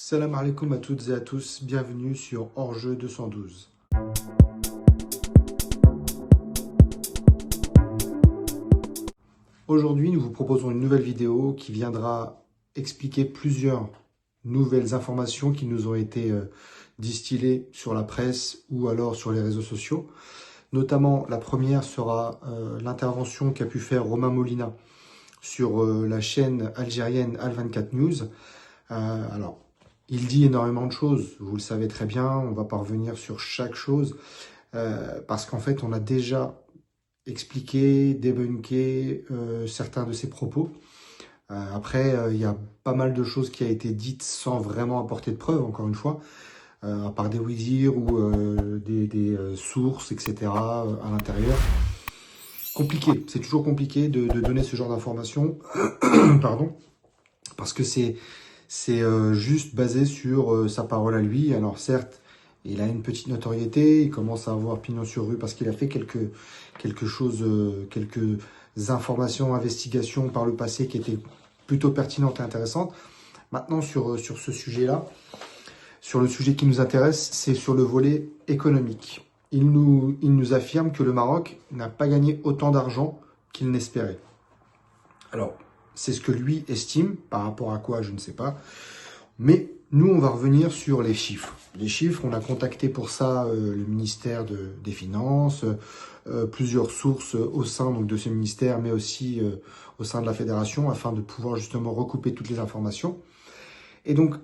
Salam alaikum à toutes et à tous, bienvenue sur Hors-jeu 212. Aujourd'hui, nous vous proposons une nouvelle vidéo qui viendra expliquer plusieurs nouvelles informations qui nous ont été distillées sur la presse ou alors sur les réseaux sociaux. Notamment, la première sera l'intervention qu'a pu faire Romain Molina sur la chaîne algérienne Al24 News. Alors, il dit énormément de choses, vous le savez très bien, on ne va pas revenir sur chaque chose, parce qu'en fait, on a déjà expliqué, débunké certains de ses propos. Après, il y a pas mal de choses qui ont été dites sans vraiment apporter de preuves, encore une fois, à part des oui-dire ou des sources, etc. à l'intérieur. Compliqué, c'est toujours compliqué de donner ce genre d'informations, pardon, parce que c'est juste basé sur sa parole à lui. Alors certes, il a une petite notoriété, il commence à avoir pignon sur rue parce qu'il a fait quelques informations, investigations par le passé qui étaient plutôt pertinentes et intéressantes. Maintenant, sur ce sujet-là, sur le sujet qui nous intéresse, c'est sur le volet économique. Il nous affirme que le Maroc n'a pas gagné autant d'argent qu'il n'espérait. Alors, c'est ce que lui estime, par rapport à quoi, je ne sais pas. Mais nous, on va revenir sur les chiffres. Les chiffres, on a contacté pour ça le ministère des Finances, plusieurs sources au sein donc, de ce ministère, mais aussi au sein de la fédération, afin de pouvoir justement recouper toutes les informations. Et donc,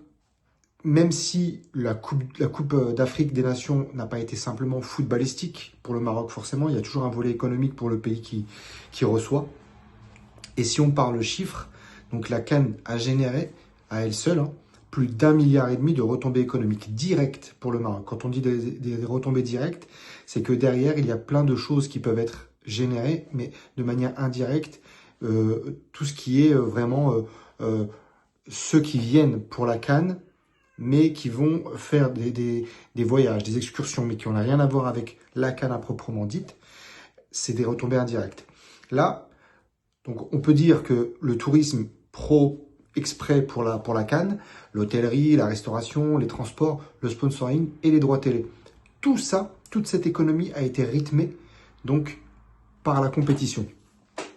même si la Coupe d'Afrique des Nations n'a pas été simplement footballistique pour le Maroc, forcément, il y a toujours un volet économique pour le pays qui reçoit. Et si on parle chiffres, donc la CAN a généré à elle seule plus d'1,5 milliard de retombées économiques directes pour le Maroc. Quand on dit des retombées directes, c'est que derrière, il y a plein de choses qui peuvent être générées, mais de manière indirecte, tout ce qui est vraiment ceux qui viennent pour la CAN, mais qui vont faire des voyages, des excursions, mais qui n'ont rien à voir avec la CAN à proprement dite, c'est des retombées indirectes. Là, donc on peut dire que le tourisme exprès pour la CAN, l'hôtellerie, la restauration, les transports, le sponsoring et les droits télé. Tout ça, toute cette économie a été rythmée donc par la compétition.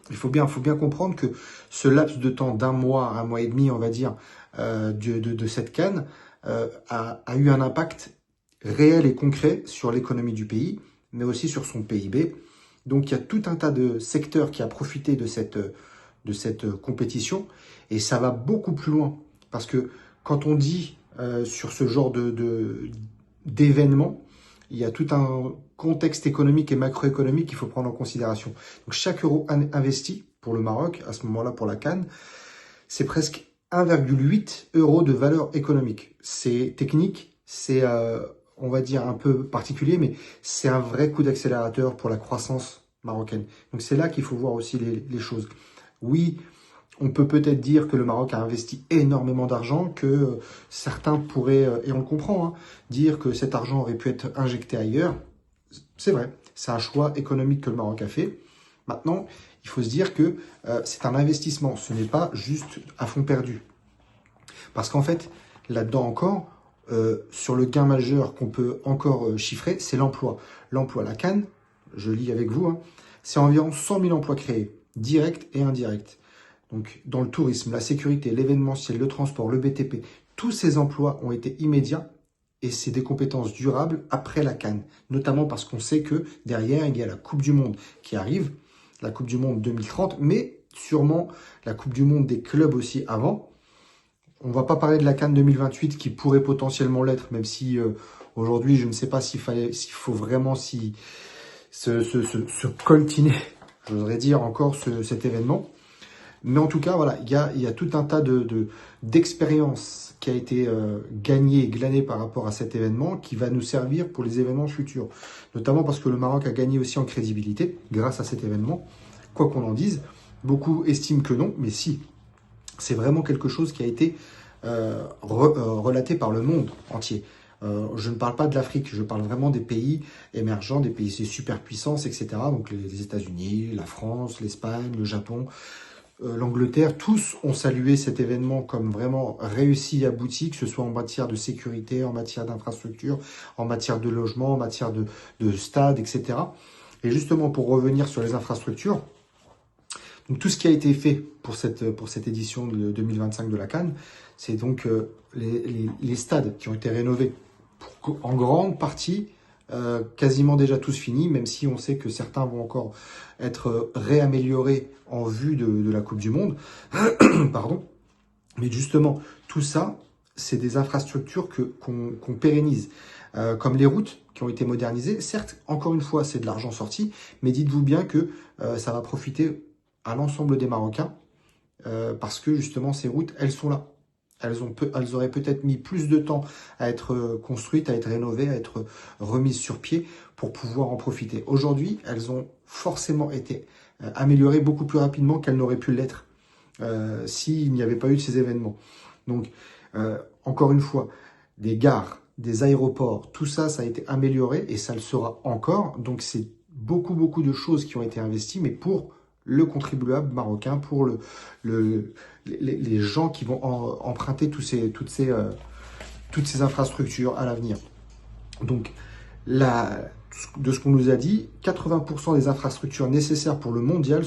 Il faut bien comprendre que ce laps de temps d'un mois et demi, on va dire, de cette CAN a eu un impact réel et concret sur l'économie du pays, mais aussi sur son PIB. Donc il y a tout un tas de secteurs qui a profité de cette compétition, et ça va beaucoup plus loin. Parce que quand on dit sur ce genre d'événements, il y a tout un contexte économique et macroéconomique qu'il faut prendre en considération. Donc chaque euro investi pour le Maroc, à ce moment-là pour la CAN, c'est presque 1,8 € de valeur économique. C'est technique, c'est on va dire un peu particulier, mais c'est un vrai coup d'accélérateur pour la croissance marocaine. Donc c'est là qu'il faut voir aussi les choses. Oui, on peut peut-être dire que le Maroc a investi énormément d'argent, que certains pourraient, et on le comprend, dire que cet argent aurait pu être injecté ailleurs. C'est vrai, c'est un choix économique que le Maroc a fait. Maintenant, il faut se dire que c'est un investissement, ce n'est pas juste à fond perdu. Parce qu'en fait, là-dedans encore, sur le gain majeur qu'on peut encore chiffrer, c'est l'emploi. L'emploi, la CAN, je lis avec vous, c'est environ 100 000 emplois créés, directs et indirects. Donc, dans le tourisme, la sécurité, l'événementiel, le transport, le BTP, tous ces emplois ont été immédiats et c'est des compétences durables après la CAN. Notamment parce qu'on sait que derrière, il y a la Coupe du Monde qui arrive, la Coupe du Monde 2030, mais sûrement la Coupe du Monde des clubs aussi avant. On ne va pas parler de la CAN 2028 qui pourrait potentiellement l'être, même si aujourd'hui, je ne sais pas s'il faut vraiment se coltiner, j'oserais dire encore, cet événement. Mais en tout cas, voilà, il y a tout un tas d'expériences qui a été gagnée et glanée par rapport à cet événement qui va nous servir pour les événements futurs. Notamment parce que le Maroc a gagné aussi en crédibilité grâce à cet événement. Quoi qu'on en dise, beaucoup estiment que non, mais si. C'est vraiment quelque chose qui a été relaté par le monde entier. Je ne parle pas de l'Afrique, je parle vraiment des pays émergents, des superpuissances, etc. Donc les États-Unis, la France, l'Espagne, le Japon. l'Angleterre, tous ont salué cet événement comme vraiment réussi et abouti, que ce soit en matière de sécurité, en matière d'infrastructure, en matière de logement, en matière de stade, etc. Et justement, pour revenir sur les infrastructures, donc tout ce qui a été fait pour cette édition de 2025 de la CAN, c'est donc les stades qui ont été rénovés en grande partie, quasiment déjà tous finis, même si on sait que certains vont encore être réaméliorés en vue de la Coupe du Monde. Pardon. Mais justement, tout ça, c'est des infrastructures qu'on pérennise. Comme les routes qui ont été modernisées. Certes, encore une fois, c'est de l'argent sorti, mais dites-vous bien que ça va profiter à l'ensemble des Marocains, parce que justement, ces routes, elles sont là. Elles auraient peut-être mis plus de temps à être construites, à être rénovées, à être remises sur pied pour pouvoir en profiter. Aujourd'hui, elles ont forcément été améliorées beaucoup plus rapidement qu'elles n'auraient pu l'être s'il n'y avait pas eu de ces événements. Donc, encore une fois, des gares, des aéroports, tout ça, ça a été amélioré et ça le sera encore. Donc, c'est beaucoup de choses qui ont été investies, mais pour le contribuable marocain, pour les gens qui vont emprunter toutes ces infrastructures à l'avenir. Donc, de ce qu'on nous a dit, 80% des infrastructures nécessaires pour le mondial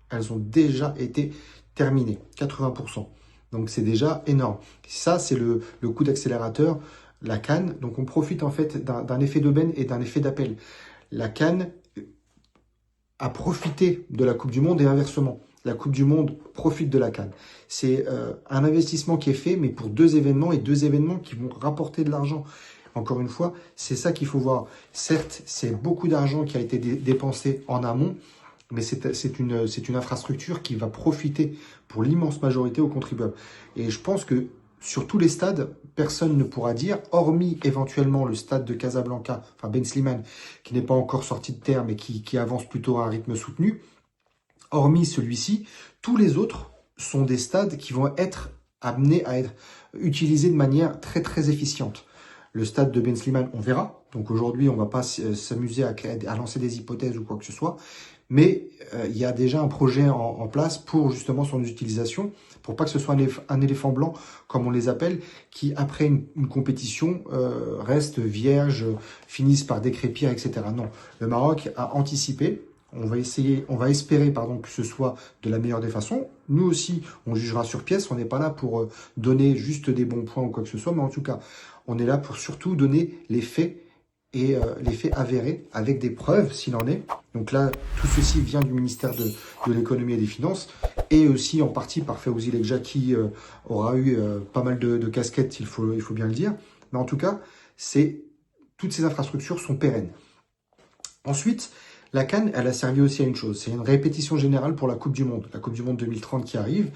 elles ont déjà été terminées. 80%. Donc, c'est déjà énorme. Ça, c'est le coup d'accélérateur, la CAN. Donc, on profite en fait d'un effet d'aubaine et d'un effet d'appel. La CAN a profité de la Coupe du Monde et inversement. La Coupe du Monde profite de la CAN. C'est un investissement qui est fait, mais pour deux événements et deux événements qui vont rapporter de l'argent. Encore une fois, c'est ça qu'il faut voir. Certes, c'est beaucoup d'argent qui a été dépensé en amont, mais c'est une infrastructure qui va profiter pour l'immense majorité aux contribuables. Et je pense que sur tous les stades, personne ne pourra dire, hormis éventuellement le stade de Casablanca, enfin Ben Slimane, qui n'est pas encore sorti de terre, mais qui avance plutôt à un rythme soutenu, hormis celui-ci, tous les autres sont des stades qui vont être amenés à être utilisés de manière très efficiente. Le stade de Ben Slimane, on verra. Donc aujourd'hui, on ne va pas s'amuser à lancer des hypothèses ou quoi que ce soit. Mais il y a déjà un projet en place pour justement son utilisation, pour pas que ce soit un éléphant blanc, comme on les appelle, qui après une compétition reste vierge, finissent par décrépir, etc. Non, le Maroc a anticipé. On va espérer que ce soit de la meilleure des façons. Nous aussi, on jugera sur pièce. On n'est pas là pour donner juste des bons points ou quoi que ce soit, mais en tout cas, on est là pour surtout donner les faits et les faits avérés avec des preuves s'il en est. Donc là, tout ceci vient du ministère de l'économie et des finances et aussi en partie par Fawzi Lekja qui aura eu pas mal de casquettes, il faut bien le dire. Mais en tout cas, toutes ces infrastructures sont pérennes. Ensuite, la CAN, elle a servi aussi à une chose, c'est une répétition générale pour la Coupe du Monde. La Coupe du Monde 2030 qui arrive,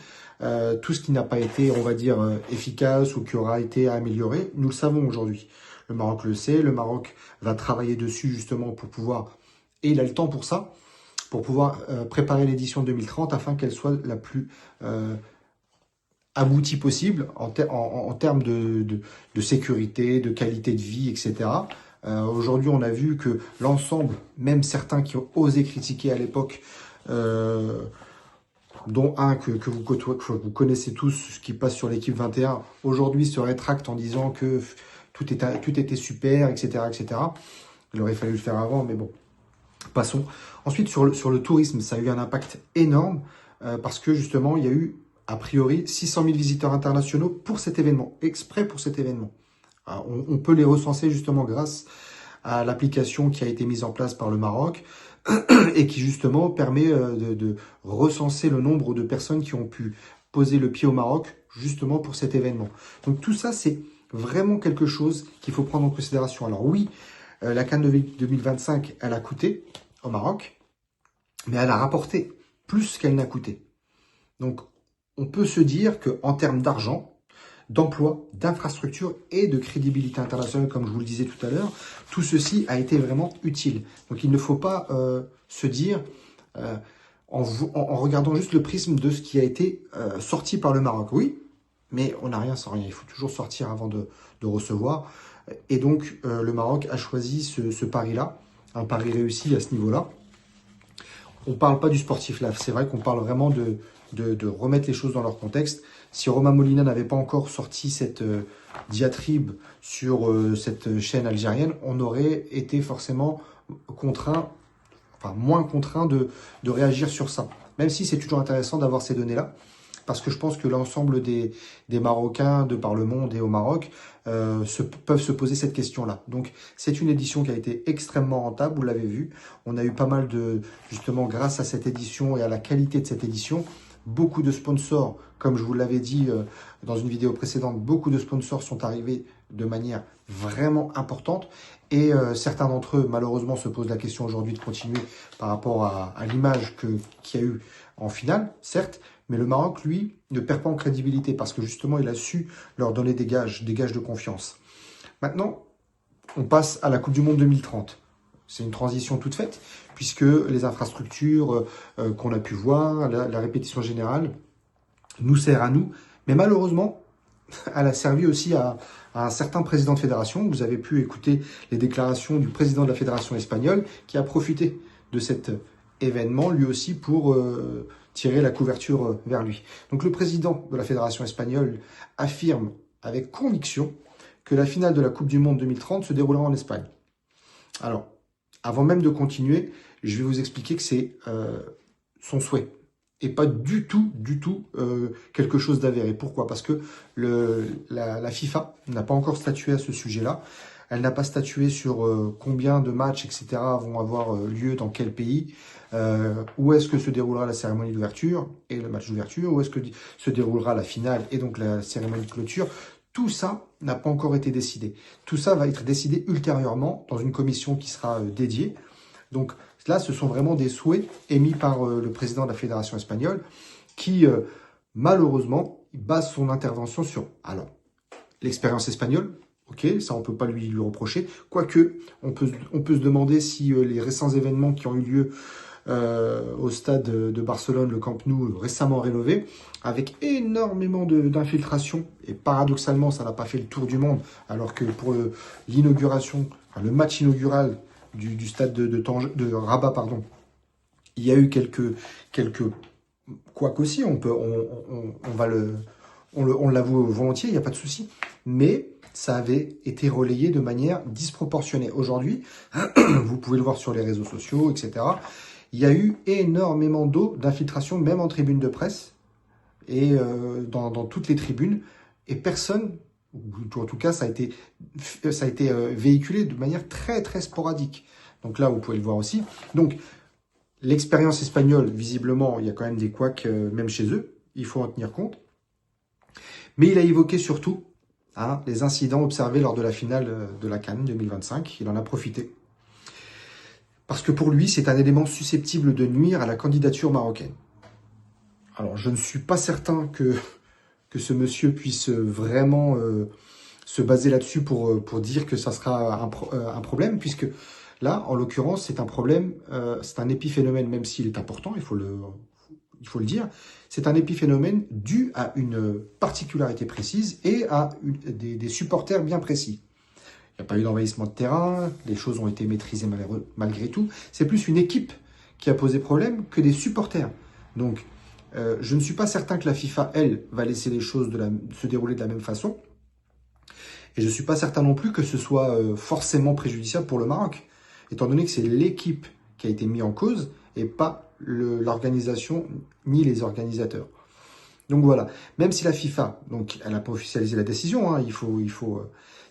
tout ce qui n'a pas été, on va dire, efficace ou qui aura été amélioré, nous le savons aujourd'hui. Le Maroc le sait, le Maroc va travailler dessus justement pour pouvoir, et il a le temps pour ça, pour pouvoir préparer l'édition 2030 afin qu'elle soit la plus aboutie possible en termes de sécurité, de qualité de vie, etc. Aujourd'hui, on a vu que l'ensemble, même certains qui ont osé critiquer à l'époque, dont un que vous connaissez tous, ce qui passe sur l'équipe 21, aujourd'hui se rétracte en disant que tout était super, etc., etc. Il aurait fallu le faire avant, mais bon, passons. Ensuite, sur le tourisme, ça a eu un impact énorme parce que justement, il y a eu, a priori, 600 000 visiteurs internationaux pour cet événement, exprès pour cet événement. On peut les recenser justement grâce à l'application qui a été mise en place par le Maroc et qui justement permet de recenser le nombre de personnes qui ont pu poser le pied au Maroc justement pour cet événement. Donc tout ça, c'est vraiment quelque chose qu'il faut prendre en considération. Alors oui, la CAN 2025, elle a coûté au Maroc, mais elle a rapporté plus qu'elle n'a coûté. Donc on peut se dire qu'en termes d'argent, d'emploi, d'infrastructure et de crédibilité internationale, comme je vous le disais tout à l'heure, tout ceci a été vraiment utile. Donc il ne faut pas se dire, en regardant juste le prisme de ce qui a été sorti par le Maroc. Oui, mais on n'a rien sans rien. Il faut toujours sortir avant de recevoir. Et donc le Maroc a choisi ce pari-là, un pari réussi à ce niveau-là. on ne parle pas du sportif là. C'est vrai qu'on parle vraiment de remettre les choses dans leur contexte. Si Roma Molina n'avait pas encore sorti cette diatribe sur cette chaîne algérienne, on aurait été forcément contraint, enfin moins contraint de réagir sur ça. Même si c'est toujours intéressant d'avoir ces données-là, parce que je pense que l'ensemble des Marocains de par le monde et au Maroc peuvent se poser cette question-là. Donc, c'est une édition qui a été extrêmement rentable, vous l'avez vu. On a eu pas mal justement, grâce à cette édition et à la qualité de cette édition, beaucoup de sponsors, comme je vous l'avais dit dans une vidéo précédente, beaucoup de sponsors sont arrivés de manière vraiment importante. Et certains d'entre eux, malheureusement, se posent la question aujourd'hui de continuer par rapport à l'image qu'il y a eu en finale, certes. Mais le Maroc, lui, ne perd pas en crédibilité parce que justement, il a su leur donner des gages de confiance. Maintenant, on passe à la Coupe du Monde 2030. C'est une transition toute faite puisque les infrastructures qu'on a pu voir, la répétition générale, nous sert à nous. Mais malheureusement, elle a servi aussi à un certain président de fédération. Vous avez pu écouter les déclarations du président de la fédération espagnole qui a profité de cet événement, lui aussi, pour tirer la couverture vers lui. Donc le président de la fédération espagnole affirme avec conviction que la finale de la Coupe du Monde 2030 se déroulera en Espagne. Alors, avant même de continuer, je vais vous expliquer que c'est son souhait et pas du tout quelque chose d'avéré. Pourquoi? Parce que la FIFA n'a pas encore statué à ce sujet-là. Elle n'a pas statué sur combien de matchs, etc. vont avoir lieu dans quel pays, où est-ce que se déroulera la cérémonie d'ouverture et le match d'ouverture, où est-ce que se déroulera la finale et donc la cérémonie de clôture. Tout ça n'a pas encore été décidé. Tout ça va être décidé ultérieurement dans une commission qui sera dédiée. Donc là, ce sont vraiment des souhaits émis par le président de la fédération espagnole qui, malheureusement, base son intervention sur, alors, l'expérience espagnole. Ok, ça on peut pas lui reprocher. Quoique, on peut se demander si les récents événements qui ont eu lieu au stade de Barcelone, le Camp Nou, récemment rénové, avec énormément d'infiltration, et paradoxalement, ça n'a pas fait le tour du monde, alors que pour l'inauguration, enfin, le match inaugural du stade de Rabat, pardon, il y a eu quelques quoique aussi, on l'avoue volontiers, il n'y a pas de souci, mais ça avait été relayé de manière disproportionnée. Aujourd'hui, vous pouvez le voir sur les réseaux sociaux, etc. Il y a eu énormément d'infiltration, même en tribune de presse, et dans toutes les tribunes, et personne, ou en tout cas, ça a été véhiculé de manière très, très sporadique. Donc là, vous pouvez le voir aussi. Donc, l'expérience espagnole, visiblement, il y a quand même des couacs, même chez eux, il faut en tenir compte. Mais il a évoqué surtout les incidents observés lors de la finale de la CAN 2025. Il en a profité. Parce que pour lui, c'est un élément susceptible de nuire à la candidature marocaine. Alors, je ne suis pas certain que ce monsieur puisse vraiment se baser là-dessus pour dire que ça sera un problème, puisque là, en l'occurrence, c'est un problème, c'est un épiphénomène, même s'il est important, il faut le dire, c'est un épiphénomène dû à une particularité précise et à des supporters bien précis. Il n'y a pas eu d'envahissement de terrain, les choses ont été maîtrisées malgré tout. C'est plus une équipe qui a posé problème que des supporters. Donc, je ne suis pas certain que la FIFA, elle, va laisser les choses se dérouler de la même façon. Et je ne suis pas certain non plus que ce soit forcément préjudiciable pour le Maroc, étant donné que c'est l'équipe qui a été mise en cause et pas l'organisation ni les organisateurs. Donc voilà, même si la FIFA, donc elle n'a pas officialisé la décision,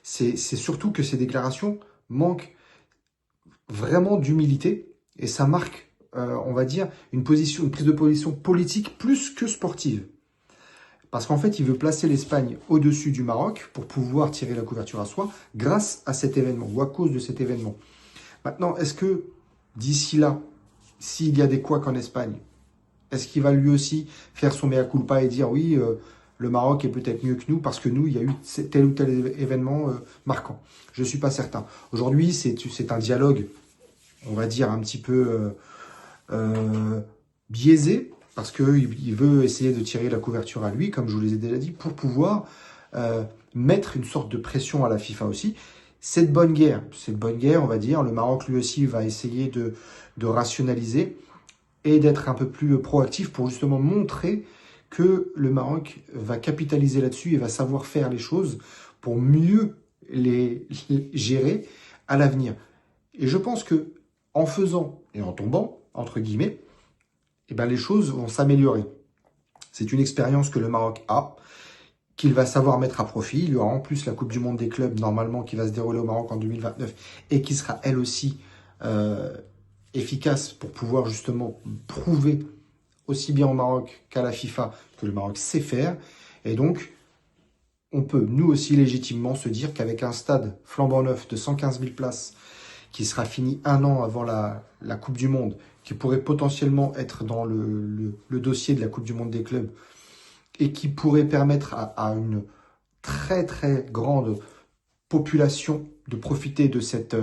c'est surtout que ces déclarations manquent vraiment d'humilité et ça marque, on va dire, une prise de position politique plus que sportive. Parce qu'en fait, il veut placer l'Espagne au-dessus du Maroc pour pouvoir tirer la couverture à soi grâce à cet événement ou à cause de cet événement. Maintenant, est-ce que d'ici là, s'il y a des couacs en Espagne, est-ce qu'il va lui aussi faire son mea culpa et dire oui, le Maroc est peut-être mieux que nous parce que nous, il y a eu tel ou tel événement marquant? Je ne suis pas certain. Aujourd'hui, c'est un dialogue, on va dire, un petit peu biaisé parce qu'il veut essayer de tirer la couverture à lui, comme je vous l'ai déjà dit, pour pouvoir mettre une sorte de pression à la FIFA aussi. Cette bonne guerre, on va dire, le Maroc lui aussi va essayer de rationaliser. et d'être un peu plus proactif pour justement montrer que le Maroc va capitaliser là-dessus et va savoir faire les choses pour mieux les gérer à l'avenir. Et je pense que en faisant et en tombant, entre guillemets, eh ben les choses vont s'améliorer. C'est une expérience que le Maroc a, qu'il va savoir mettre à profit. Il y aura en plus la Coupe du Monde des clubs, normalement, qui va se dérouler au Maroc en 2029 et qui sera, elle aussi, efficace pour pouvoir justement prouver aussi bien au Maroc qu'à la FIFA que le Maroc sait faire. Et donc, on peut, nous aussi, légitimement se dire qu'avec un stade flambant neuf de 115 000 places, qui sera fini un an avant la Coupe du Monde, qui pourrait potentiellement être dans le dossier de la Coupe du Monde des clubs, et qui pourrait permettre à une très très grande population de profiter de cet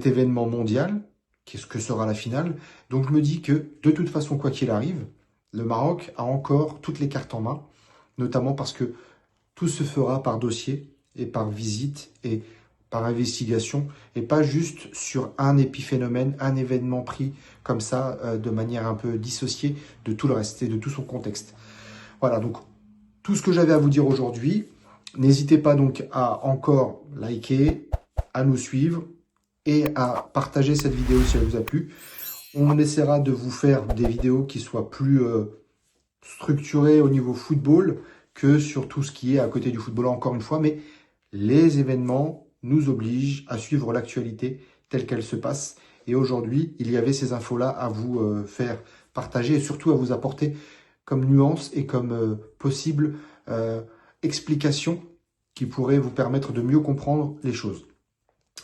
événement mondial, qu'est-ce que sera la finale. Donc je me dis que de toute façon, quoi qu'il arrive, le Maroc a encore toutes les cartes en main, notamment parce que tout se fera par dossier et par visite et par investigation, et pas juste sur un épiphénomène, un événement pris comme ça, de manière un peu dissociée de tout le reste et de tout son contexte. Voilà, donc tout ce que j'avais à vous dire aujourd'hui. N'hésitez pas donc à encore liker, à nous suivre et à partager cette vidéo si elle vous a plu. On essaiera de vous faire des vidéos qui soient plus structurées au niveau football que sur tout ce qui est à côté du football, encore une fois. Mais les événements nous obligent à suivre l'actualité telle qu'elle se passe. Et aujourd'hui, il y avait ces infos-là à vous faire partager et surtout à vous apporter comme nuance et comme possible explication qui pourrait vous permettre de mieux comprendre les choses.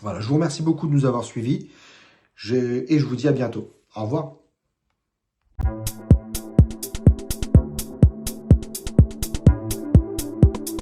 Voilà, je vous remercie beaucoup de nous avoir suivis et je vous dis à bientôt. Au revoir.